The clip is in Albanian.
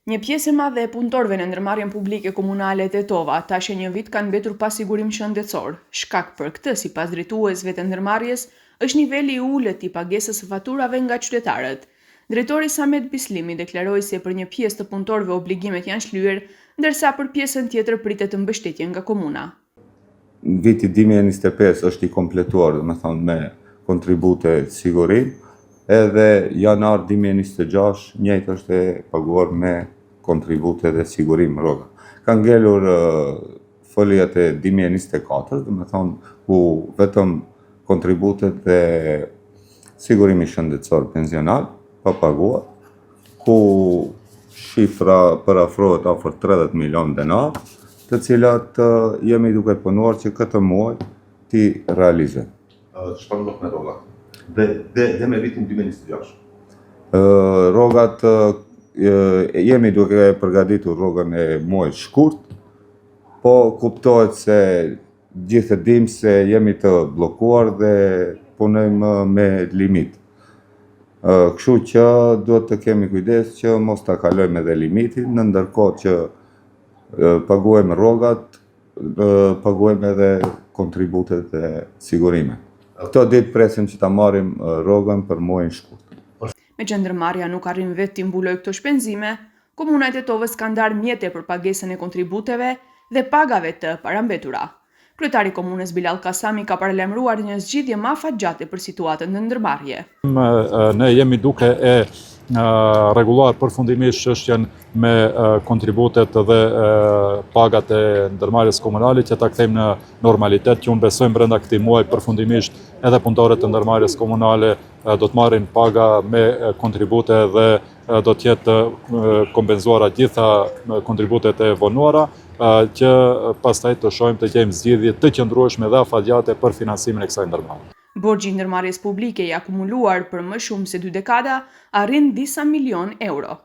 Një pjesë e madhe e punëtorëve në ndërmarrjen publike komunale e Tetova tash e një vit kanë mbetur pa sigurim shëndetësor. Shkak për këtë, sipas drejtuesve të ndërmarrjes, është niveli i ulët i pagesës së faturave nga qytetarët. Drejtori Samet Bislimi deklaroi se për një pjesë të punëtorëve obligimet janë shlyer, ndërsa për pjesën tjetër pritet mbështetje nga komuna. Viti 2025 është i kompletuar, me kontribute sigurim, edhe janar 2026 njëjtë është e paguar me kontribute dhe sigurim rroga. Ka ngelur foljet e 2024, ku vetëm kontributet dhe sigurimi shëndetësor pensional pa paguar, ku shifra përafrohet afër 30 milion denar, të cilat jemi duke punuar që këtë muaj ti realizojmë. Çfarë ndodh me rrogat? Dhe me vitin 2026? Rrogat jemi duke përgatitur rrogën e muajit shkurt, po kuptohet se gjithë e dim se jemi të bllokuar dhe punojmë me limit. Kështu që duhet të kemi kujdes që mos ta kalojmë edhe limitin, në ndërkohë që paguajmë rrogat, paguajmë edhe kontributet dhe sigurimet. Këto ditë presim që ta marrim rrogën për muajin shkurt. Me që ndërmarrja nuk arrin vetë t'i mbulojë këto shpenzime, komuna e Tetovës ka ndarë mjete për pagesën e kontributeve dhe pagave të parambetura. Kryetari i komunës Bilal Kasami ka paralajmëruar një zgjidhje më afatgjate për situatën në ndërmarrje. Ne jemi duke e rregulluar përfundimisht çështjen me kontributet dhe pagat e ndërmarrjes komunale që ta kthejmë në normalitet, që unë besoj brenda këtij muaji përfundimisht edhe punëtorët e ndërmarrjes komunale do të marrin paga me kontribute dhe do të jetë kompenzuara gjitha kontributet e vonuara, që pastaj të shohim të gjejmë zgjidhje të qëndrueshme dhe afatgjate për finansimin e kësaj ndërmarrje. Borxhi i ndërmarrjes publike i akumuluar për më shumë se 2 dekada arrin disa milion euro.